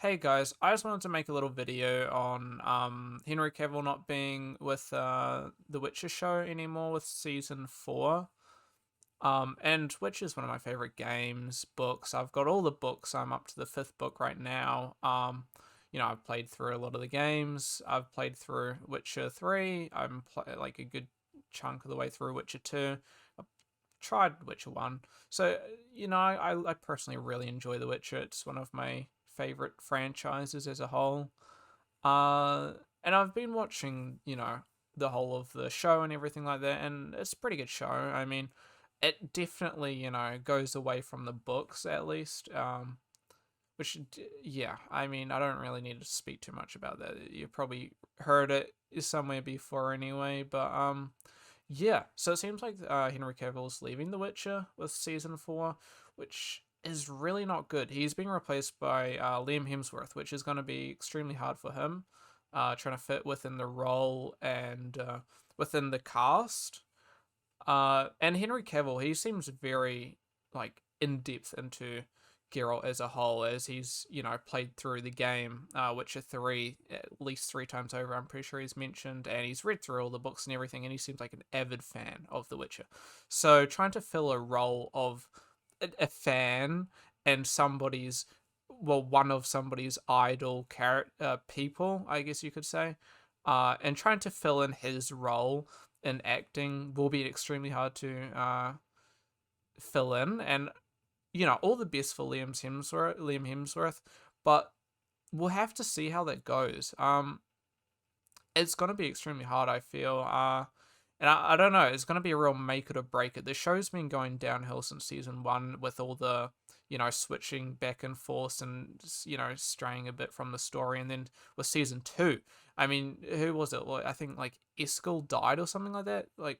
Hey guys, I just wanted to make a little video on Henry Cavill not being with the Witcher show anymore with season 4. And Witcher is one of my favorite games, books. I've got all the books. I'm up to the 5th book right now. I've played through a lot of the games. I've played through Witcher 3. Like a good chunk of the way through Witcher 2. I've tried Witcher 1. So, I personally really enjoy The Witcher. It's one of my favorite franchises as a whole. And I've been watching, the whole of the show and everything like that, and it's a pretty good show. I mean, it definitely, goes away from the books at least. Yeah, I mean, I don't really need to speak too much about that. You've probably heard it somewhere before anyway, but yeah. So it seems like Henry Cavill's leaving The Witcher with season 4, which is really not good. He's being replaced by Liam Hemsworth, which is going to be extremely hard for him, trying to fit within the role and within the cast. And Henry Cavill, he seems very like in depth into Geralt as a whole, as he's played through the game Witcher 3 at least 3 times over. I'm pretty sure he's mentioned, and he's read through all the books and everything, and he seems like an avid fan of The Witcher. So trying to fill a role of a fan and one of somebody's idol character people, I guess you could say, and trying to fill in his role in acting will be extremely hard to fill in. And all the best for Liam Hemsworth, but we'll have to see how that goes. It's gonna be extremely hard, I feel. And I don't know, it's gonna be a real make it or break it. The show's been going downhill since season 1 with all the switching back and forth and straying a bit from the story, and then with season 2, I mean, who was it? Well, I think like Eskel died or something like that. Like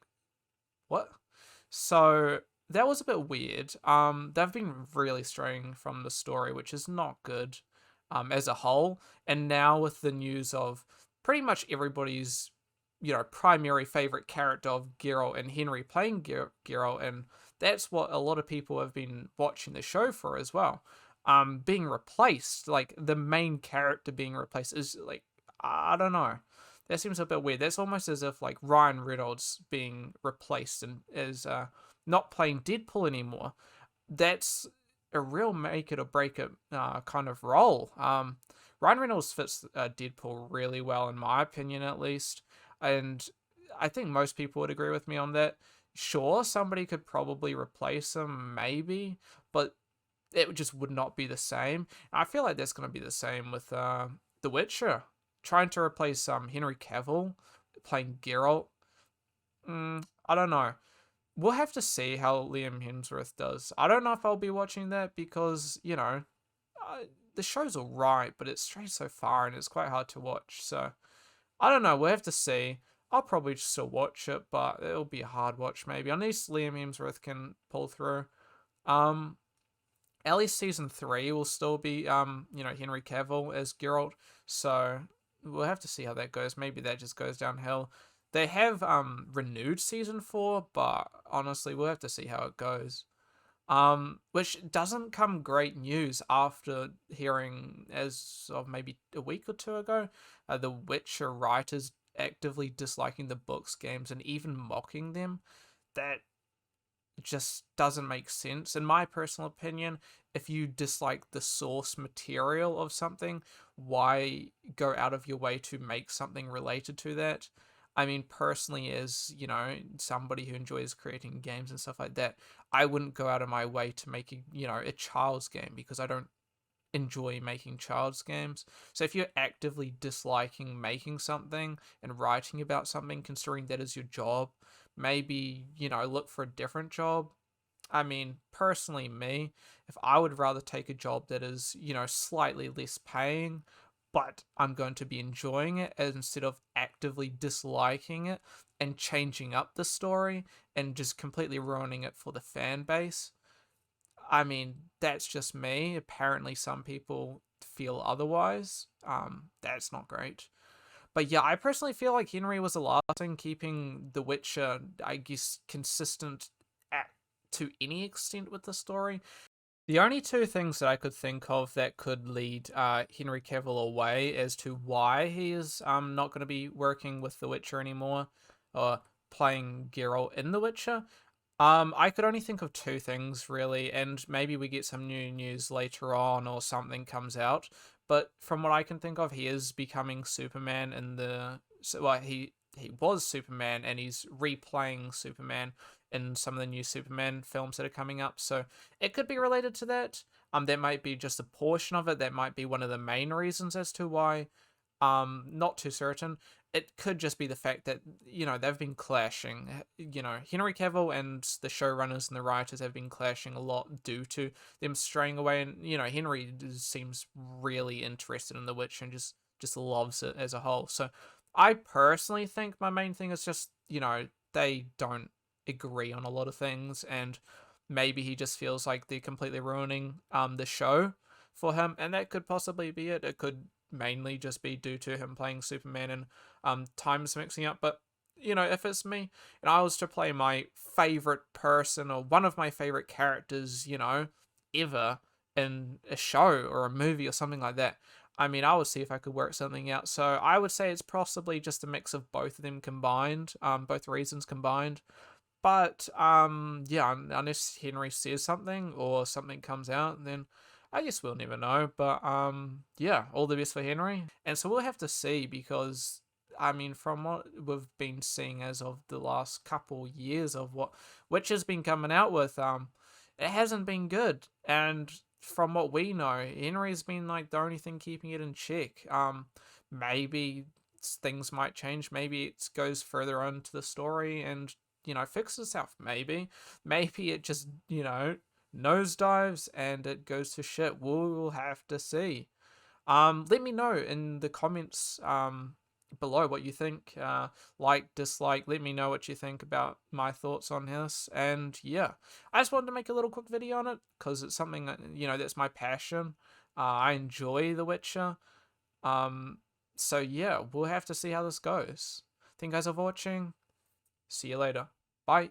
what? So that was a bit weird. They've been really straying from the story, which is not good, as a whole. And now with the news of pretty much everybody's, primary favorite character of Geralt and Henry playing Geralt, and that's what a lot of people have been watching the show for as well. Being replaced, like the main character being replaced, is like, I don't know. That seems a bit weird. That's almost as if like Ryan Reynolds being replaced and as not playing Deadpool anymore. That's a real make it or break it kind of role. Ryan Reynolds fits Deadpool really well, in my opinion, at least, and I think most people would agree with me on that. Sure, somebody could probably replace him, maybe, but it just would not be the same. I feel like that's going to be the same with The Witcher. Trying to replace Henry Cavill playing Geralt. I don't know. We'll have to see how Liam Hemsworth does. I don't know if I'll be watching that because, the show's alright, but it's straight so far and it's quite hard to watch. So, I don't know. We'll have to see. I'll probably just still watch it, but it'll be a hard watch maybe. Unless Liam Hemsworth can pull through. Um, at least season 3 will still be, Henry Cavill as Geralt. So, we'll have to see how that goes. Maybe that just goes downhill. They have renewed season 4, but honestly, we'll have to see how it goes. Which doesn't come great news after hearing, as of maybe a week or two ago, the Witcher writers actively disliking the books, games, and even mocking them. That just doesn't make sense. In my personal opinion, if you dislike the source material of something, why go out of your way to make something related to that? I mean, personally, as somebody who enjoys creating games and stuff like that, I wouldn't go out of my way to make a child's game because I don't enjoy making child's games. So if you're actively disliking making something and writing about something, considering that is your job, maybe, look for a different job. I mean, personally, me, if I would rather take a job that is, slightly less paying, but I'm going to be enjoying it instead of actively disliking it and changing up the story and just completely ruining it for the fan base. I mean, that's just me. Apparently, some people feel otherwise. That's not great. But yeah, I personally feel like Henry was the last thing keeping The Witcher, I guess, consistent at to any extent with the story. The only two things that I could think of that could lead Henry Cavill away as to why he is not going to be working with The Witcher anymore or playing Geralt in The Witcher. I could only think of two things really, and maybe we get some new news later on or something comes out. But from what I can think of, he is becoming Superman in the well, he was Superman and he's replaying Superman in some of the new Superman films that are coming up. So it could be related to that. That might be just a portion of it. That might be one of the main reasons as to why. Not too certain. It could just be the fact that they've been clashing. Henry Cavill and the showrunners and the writers have been clashing a lot due to them straying away. And Henry seems really interested in The Witch and just loves it as a whole. So I personally think my main thing is just they don't agree on a lot of things, and maybe he just feels like they're completely ruining the show for him, and that could possibly be it. It could mainly just be due to him playing Superman and times mixing up. But if it's me and I was to play my favorite person or one of my favorite characters, ever in a show or a movie or something like that, I mean, I would see if I could work something out. So I would say it's possibly just a mix of both of them combined, both reasons combined. But yeah, unless Henry says something or something comes out, then I guess we'll never know. But yeah, all the best for Henry. And so we'll have to see because I mean, from what we've been seeing as of the last couple years of what Witch has been coming out with, it hasn't been good. And from what we know, Henry's been like the only thing keeping it in check. Maybe things might change. Maybe it goes further on to the story and fixes itself. Maybe it just nosedives and it goes to shit. We'll have to see. Let me know in the comments below what you think. Like, dislike. Let me know what you think about my thoughts on this. And yeah, I just wanted to make a little quick video on it because it's something that, that's my passion. I enjoy The Witcher. So yeah, we'll have to see how this goes. Thank you guys for watching. See you later. Bye.